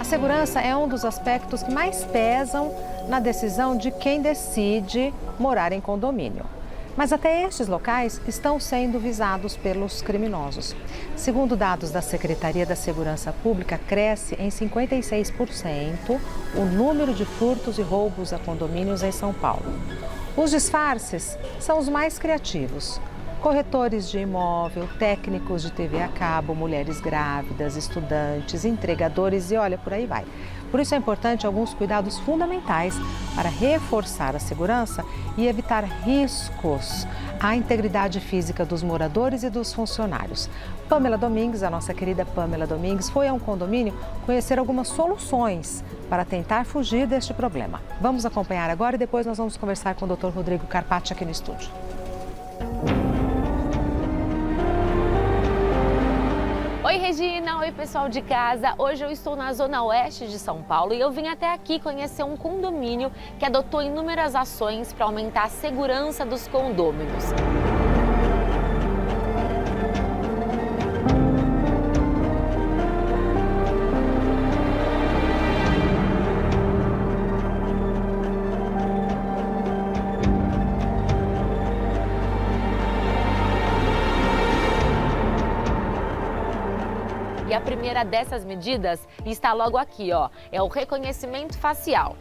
A segurança é um dos aspectos que mais pesam na decisão de quem decide morar em condomínio. Mas até estes locais estão sendo visados pelos criminosos. Segundo dados da Secretaria da Segurança Pública, cresce em 56% o número de furtos e roubos a condomínios em São Paulo. Os disfarces são os mais criativos. Corretores de imóvel, técnicos de TV a cabo, mulheres grávidas, estudantes, entregadores e olha, por aí vai. Por isso é importante alguns cuidados fundamentais para reforçar a segurança e evitar riscos à integridade física dos moradores e dos funcionários. Pamela Domingues, a nossa querida Pamela Domingues, foi a um condomínio conhecer algumas soluções para tentar fugir deste problema. Vamos acompanhar agora e depois nós vamos conversar com o Dr. Rodrigo Carpati aqui no estúdio. Oi, Regina! Oi, pessoal de casa! Hoje eu estou na zona oeste de São Paulo e eu vim até aqui conhecer um condomínio que adotou inúmeras ações para aumentar a segurança dos condôminos. E a primeira dessas medidas está logo aqui, ó. É o reconhecimento facial.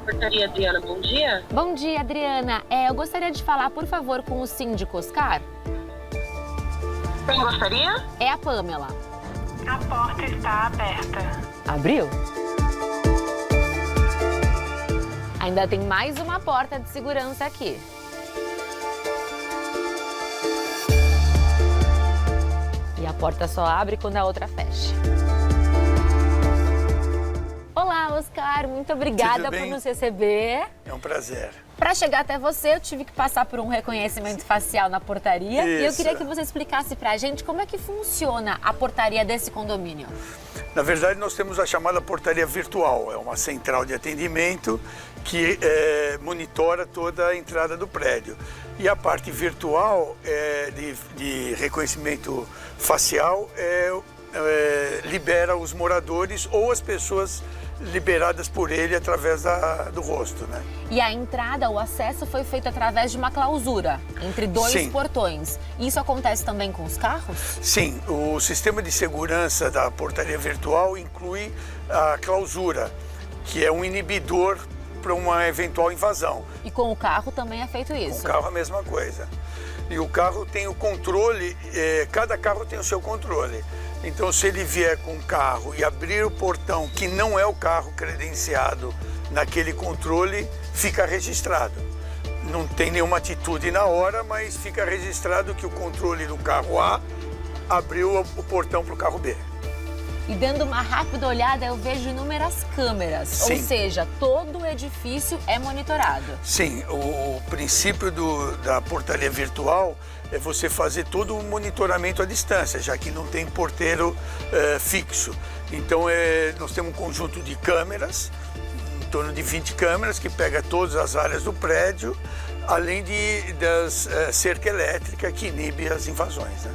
Portaria Adriana, bom dia. Bom dia, Adriana. Eu gostaria de falar, por favor, com o síndico Oscar. Quem gostaria? É a Pamela. A porta está aberta. Abriu? Ainda tem mais uma porta de segurança aqui. E a porta só abre quando a outra fecha. Olá, Oscar. Muito obrigada por nos receber. É um prazer. Para chegar até você, eu tive que passar por um reconhecimento facial na portaria. Isso. E eu queria que você explicasse para a gente como é que funciona a portaria desse condomínio. Na verdade, nós temos a chamada portaria virtual. É uma central de atendimento que monitora toda a entrada do prédio. E a parte virtual de reconhecimento facial libera os moradores ou as pessoas liberadas por ele através do rosto, né? E a entrada, o acesso foi feito através de uma clausura entre dois Sim. portões. Isso acontece também com os carros? Sim, o sistema de segurança da portaria virtual inclui a clausura, que é um inibidor para uma eventual invasão. E com o carro também é feito isso? Com o carro a mesma coisa. E o carro tem o controle, cada carro tem o seu controle. Então, se ele vier com o carro e abrir o portão, que não é o carro credenciado naquele controle, fica registrado. Não tem nenhuma atitude na hora, mas fica registrado que o controle do carro A abriu o portão para o carro B. E dando uma rápida olhada, eu vejo inúmeras câmeras. Sim. Ou seja, todo o edifício é monitorado. Sim, o princípio da portaria virtual é você fazer todo o monitoramento à distância, já que não tem porteiro fixo. Então, nós temos um conjunto de câmeras, em torno de 20 câmeras, que pega todas as áreas do prédio, além das cerca elétrica que inibe as invasões, né?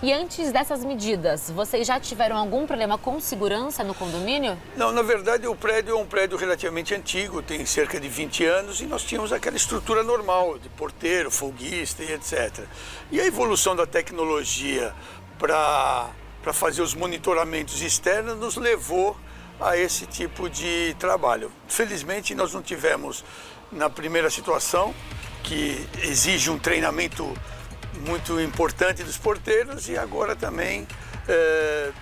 E antes dessas medidas, vocês já tiveram algum problema com segurança no condomínio? Não, na verdade o prédio é um prédio relativamente antigo, tem cerca de 20 anos e nós tínhamos aquela estrutura normal de porteiro, folguista e etc. E a evolução da tecnologia para fazer os monitoramentos externos nos levou a esse tipo de trabalho. Felizmente nós não tivemos na primeira situação, que exige um treinamento muito importante dos porteiros, e agora também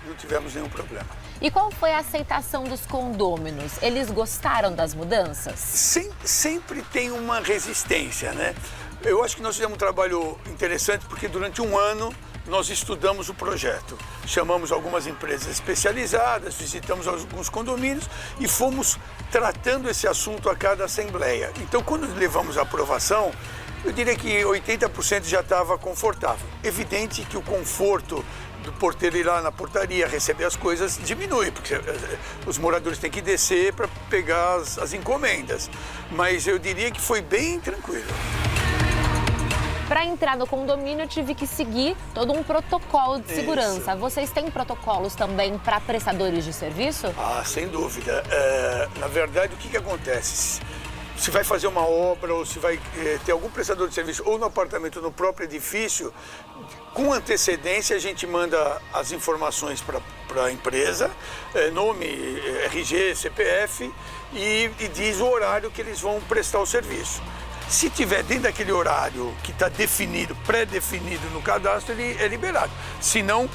não tivemos nenhum problema. E qual foi a aceitação dos condôminos? Eles gostaram das mudanças? Sempre tem uma resistência, né? Eu acho que nós fizemos um trabalho interessante porque durante um ano nós estudamos o projeto. Chamamos algumas empresas especializadas, visitamos alguns condomínios e fomos tratando esse assunto a cada assembleia. Então, quando levamos a aprovação, eu diria que 80% já estava confortável. Evidente que o conforto do porteiro ir lá na portaria, receber as coisas, diminui, porque os moradores têm que descer para pegar as encomendas. Mas eu diria que foi bem tranquilo. Para entrar no condomínio, eu tive que seguir todo um protocolo de segurança. Isso. Vocês têm protocolos também para prestadores de serviço? Ah, sem dúvida. Na verdade, o que acontece? Se vai fazer uma obra ou se vai ter algum prestador de serviço ou no apartamento ou no próprio edifício, com antecedência a gente manda as informações para a empresa, nome, RG, CPF e diz o horário que eles vão prestar o serviço. Se tiver dentro daquele horário que está definido, pré-definido no cadastro, ele é liberado. Se não,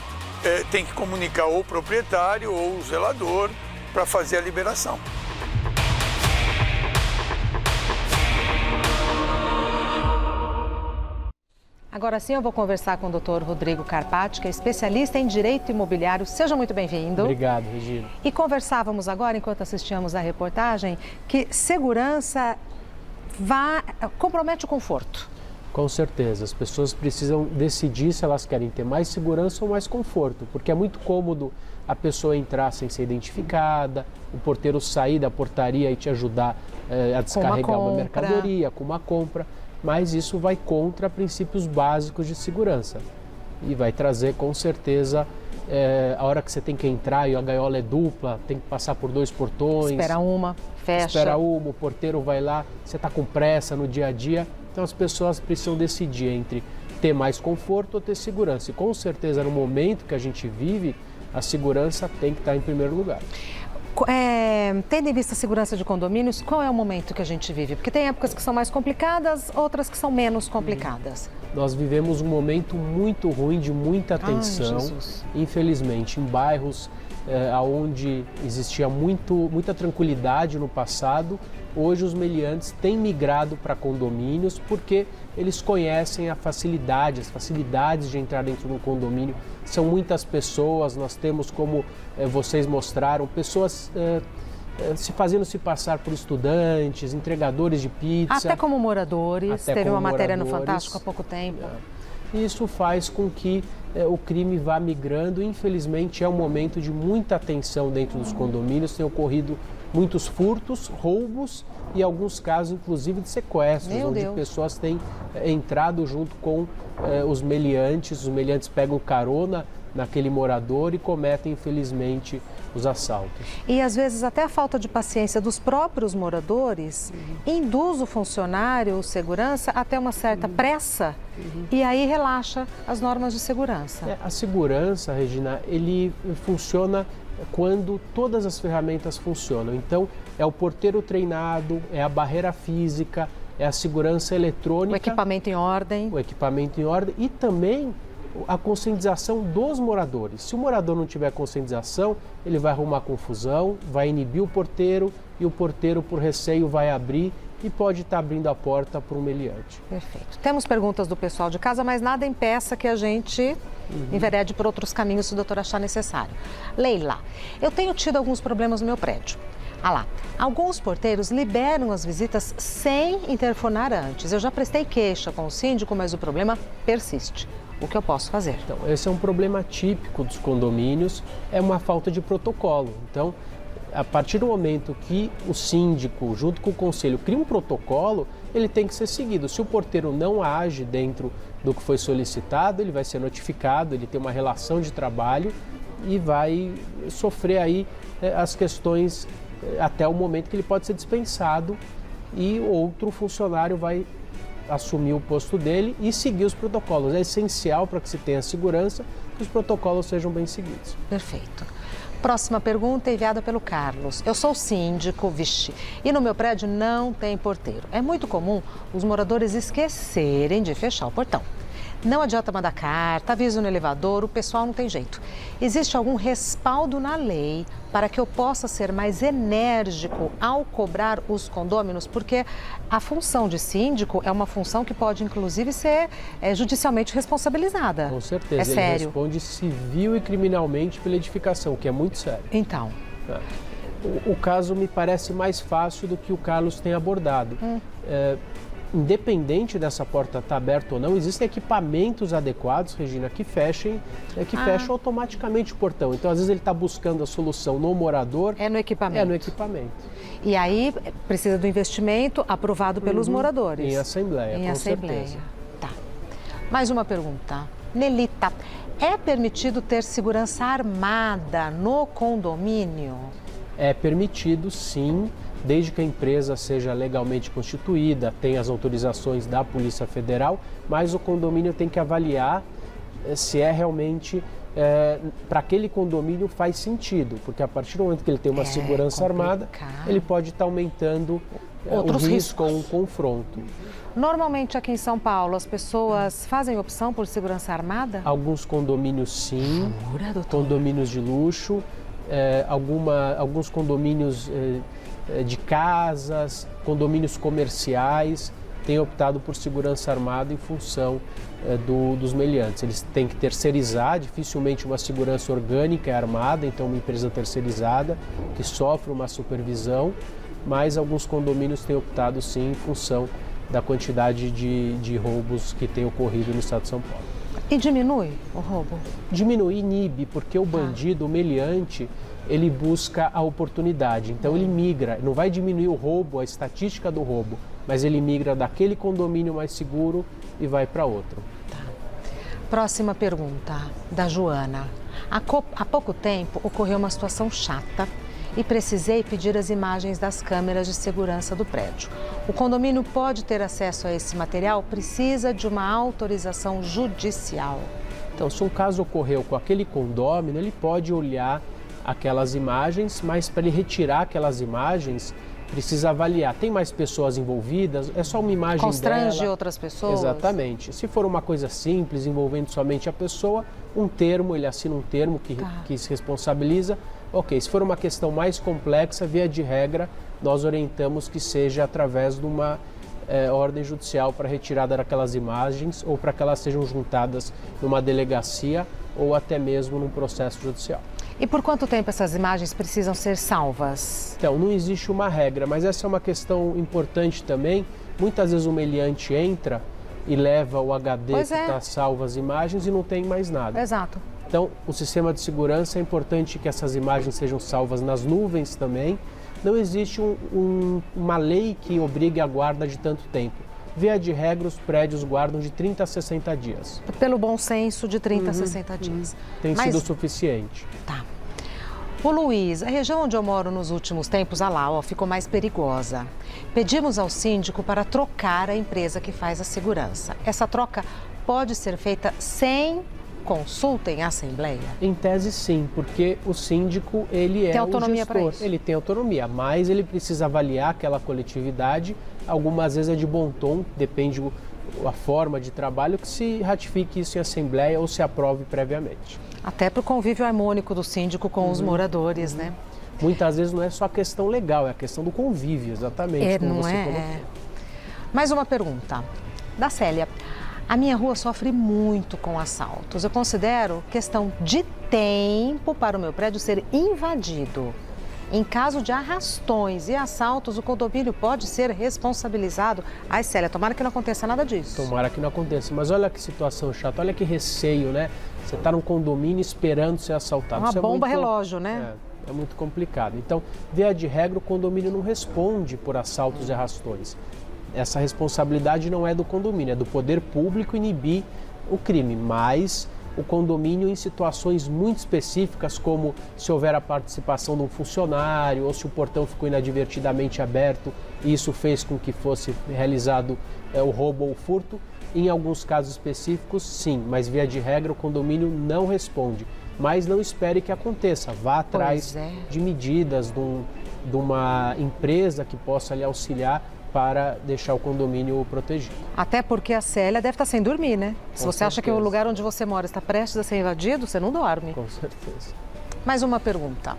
tem que comunicar ou o proprietário ou o zelador para fazer a liberação. Agora sim eu vou conversar com o Dr. Rodrigo Carpati, que é especialista em direito imobiliário. Seja muito bem-vindo. Obrigado, Regina. E conversávamos agora, enquanto assistíamos à reportagem, que segurança compromete o conforto. Com certeza, as pessoas precisam decidir se elas querem ter mais segurança ou mais conforto, porque é muito cômodo a pessoa entrar sem ser identificada, o porteiro sair da portaria e te ajudar a descarregar uma mercadoria, com uma compra, mas isso vai contra princípios básicos de segurança e vai trazer com certeza a hora que você tem que entrar e a gaiola é dupla, tem que passar por 2 portões. Espera uma, fecha. Espera uma, o porteiro vai lá, você está com pressa no dia a dia. Então as pessoas precisam decidir entre ter mais conforto ou ter segurança. E com certeza no momento que a gente vive, a segurança tem que estar em primeiro lugar. Tendo em vista a segurança de condomínios, qual é o momento que a gente vive? Porque tem épocas que são mais complicadas, outras que são menos complicadas. Nós vivemos um momento muito ruim, de muita tensão, infelizmente, em bairros onde existia muita tranquilidade no passado. Hoje os meliantes têm migrado para condomínios porque eles conhecem as facilidades de entrar dentro do condomínio. São muitas pessoas, nós temos, como vocês mostraram, pessoas fazendo se passar por estudantes, entregadores de pizza. Até como moradores, teve uma matéria no Fantástico há pouco tempo. Isso faz com que o crime vá migrando. Infelizmente é um momento de muita tensão dentro dos condomínios, tem ocorrido muitos furtos, roubos e alguns casos inclusive de sequestros, onde pessoas têm entrado junto com os meliantes pegam carona naquele morador e cometem infelizmente os assaltos. E às vezes até a falta de paciência dos próprios moradores induz o funcionário, o segurança, até uma certa pressa e aí relaxa as normas de segurança. A segurança, Regina, ele funciona quando todas as ferramentas funcionam. Então, é o porteiro treinado, é a barreira física, é a segurança eletrônica. O equipamento em ordem. O equipamento em ordem e também a conscientização dos moradores. Se o morador não tiver conscientização, ele vai arrumar confusão, vai inibir o porteiro e o porteiro, por receio, vai abrir e pode estar abrindo a porta para um meliante. Perfeito. Temos perguntas do pessoal de casa, mas nada impeça que a gente enverede por outros caminhos se o doutor achar necessário. Leila, eu tenho tido alguns problemas no meu prédio. Alguns porteiros liberam as visitas sem interfonar antes. Eu já prestei queixa com o síndico, mas o problema persiste. O que eu posso fazer? Então, esse é um problema típico dos condomínios, é uma falta de protocolo. Então, a partir do momento que o síndico, junto com o conselho, cria um protocolo, ele tem que ser seguido. Se o porteiro não age dentro do que foi solicitado, ele vai ser notificado, ele tem uma relação de trabalho e vai sofrer aí as questões até o momento que ele pode ser dispensado e outro funcionário vai assumir o posto dele e seguir os protocolos. É essencial para que se tenha segurança que os protocolos sejam bem seguidos. Perfeito. Próxima pergunta enviada pelo Carlos. Eu sou síndico, e no meu prédio não tem porteiro. É muito comum os moradores esquecerem de fechar o portão. Não adianta mandar carta, aviso no elevador, o pessoal não tem jeito. Existe algum respaldo na lei para que eu possa ser mais enérgico ao cobrar os condôminos? Porque a função de síndico é uma função que pode, inclusive, ser judicialmente responsabilizada. Com certeza. É sério. Ele responde civil e criminalmente pela edificação, que é muito sério. Então. O caso me parece mais fácil do que o Carlos tem abordado. independente dessa porta estar aberta ou não, existem equipamentos adequados, Regina, que fecham automaticamente o portão. Então, às vezes, ele está buscando a solução no morador. É no equipamento. É no equipamento. E aí precisa do investimento aprovado pelos moradores. Em assembleia, com certeza. Tá. Mais uma pergunta. Nelita, é permitido ter segurança armada no condomínio? É permitido, sim, desde que a empresa seja legalmente constituída, tenha as autorizações da Polícia Federal, mas o condomínio tem que avaliar se é realmente, para aquele condomínio faz sentido, porque a partir do momento que ele tem uma segurança armada, ele pode estar aumentando outros o risco riscos. ou um confronto. Normalmente aqui em São Paulo, as pessoas fazem opção por segurança armada? Alguns condomínios sim, Jura, doutor? condomínios de luxo, alguns condomínios de casas, condomínios comerciais têm optado por segurança armada em função dos meliantes. Eles têm que terceirizar, dificilmente uma segurança orgânica é armada, então uma empresa terceirizada que sofre uma supervisão, mas alguns condomínios têm optado sim em função da quantidade de roubos que tem ocorrido no estado de São Paulo. E diminui o roubo? Diminui, inibe, porque o bandido, o meliante, ele busca a oportunidade. Então ele migra, não vai diminuir o roubo, a estatística do roubo, mas ele migra daquele condomínio mais seguro e vai para outro. Tá. Próxima pergunta, da Joana. Há pouco tempo ocorreu uma situação chata e precisei pedir as imagens das câmeras de segurança do prédio. O condomínio pode ter acesso a esse material? Precisa de uma autorização judicial. Então, se um caso ocorreu com aquele condômino, ele pode olhar aquelas imagens, mas para ele retirar aquelas imagens, precisa avaliar. Tem mais pessoas envolvidas? É só uma imagem Constrange dela? outras pessoas? Exatamente. Se for uma coisa simples, envolvendo somente a pessoa, um termo, ele assina um termo que se responsabiliza. Ok, se for uma questão mais complexa, via de regra, nós orientamos que seja através de uma ordem judicial para retirada daquelas imagens ou para que elas sejam juntadas numa delegacia ou até mesmo num processo judicial. E por quanto tempo essas imagens precisam ser salvas? Então, não existe uma regra, mas essa é uma questão importante também. Muitas vezes o meliante entra e leva o HD que está salvo as imagens e não tem mais nada. Exato. Então, o sistema de segurança é importante que essas imagens sejam salvas nas nuvens também. Não existe uma lei que obrigue a guarda de tanto tempo. Via de regra, os prédios guardam de 30 a 60 dias. Pelo bom senso, de 30 a 60 dias. Tem sido o suficiente. Tá. O Luiz, a região onde eu moro nos últimos tempos, ficou mais perigosa. Pedimos ao síndico para trocar a empresa que faz a segurança. Essa troca pode ser feita sem consulta em assembleia? Em tese, sim, porque o síndico, ele é o gestor. Ele tem autonomia, mas ele precisa avaliar aquela coletividade. Algumas vezes é de bom tom, depende a forma de trabalho, que se ratifique isso em assembleia ou se aprove previamente. Até para o convívio harmônico do síndico com os moradores, né? Muitas vezes não é só a questão legal, é a questão do convívio, exatamente, como você colocou. Mais uma pergunta, da Célia. A minha rua sofre muito com assaltos. Eu considero questão de tempo para o meu prédio ser invadido. Em caso de arrastões e assaltos, o condomínio pode ser responsabilizado. Ai, Célia, tomara que não aconteça nada disso. Tomara que não aconteça. Mas olha que situação chata, olha que receio, né? Você está num condomínio esperando ser assaltado. Uma bomba relógio, né? É muito complicado. Então, via de regra, o condomínio não responde por assaltos e arrastões. Essa responsabilidade não é do condomínio, é do poder público inibir o crime, mas o condomínio, em situações muito específicas, como se houver a participação de um funcionário ou se o portão ficou inadvertidamente aberto e isso fez com que fosse realizado o roubo ou o furto, em alguns casos específicos, sim, mas via de regra o condomínio não responde. Mas não espere que aconteça, vá atrás de medidas de uma empresa que possa lhe auxiliar para deixar o condomínio protegido. Até porque a Célia deve estar sem dormir, né? Se você acha que o lugar onde você mora está prestes a ser invadido, você não dorme. Com certeza. Mais uma pergunta.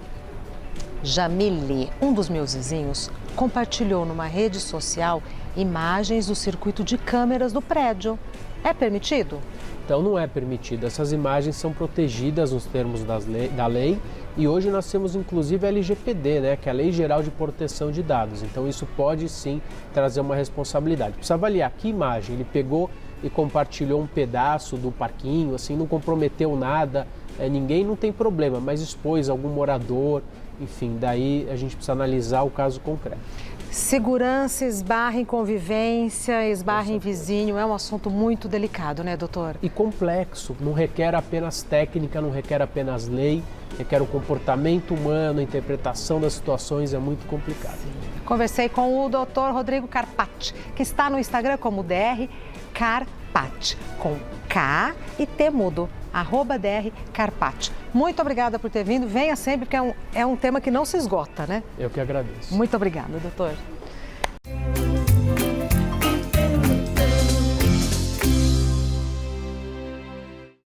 Jamile, um dos meus vizinhos, compartilhou numa rede social imagens do circuito de câmeras do prédio. É permitido? Então não é permitido. Essas imagens são protegidas nos termos da lei e hoje nós temos inclusive a LGPD, né, que é a Lei Geral de Proteção de Dados. Então isso pode sim trazer uma responsabilidade. Precisa avaliar que imagem ele pegou e compartilhou um pedaço do parquinho, assim, não comprometeu nada, ninguém, não tem problema, mas expôs algum morador, enfim, daí a gente precisa analisar o caso concreto. Segurança esbarra em convivência, esbarra em vizinho, é um assunto muito delicado, né, doutor? E complexo, não requer apenas técnica, não requer apenas lei, requer o comportamento humano, a interpretação das situações, é muito complicado. Conversei com o doutor Rodrigo Carpati, que está no Instagram como DR Carpati, com K e T mudo, @DR Carpati. Muito obrigada por ter vindo, venha sempre, porque é um tema que não se esgota, né? Eu que agradeço. Muito obrigada, doutor.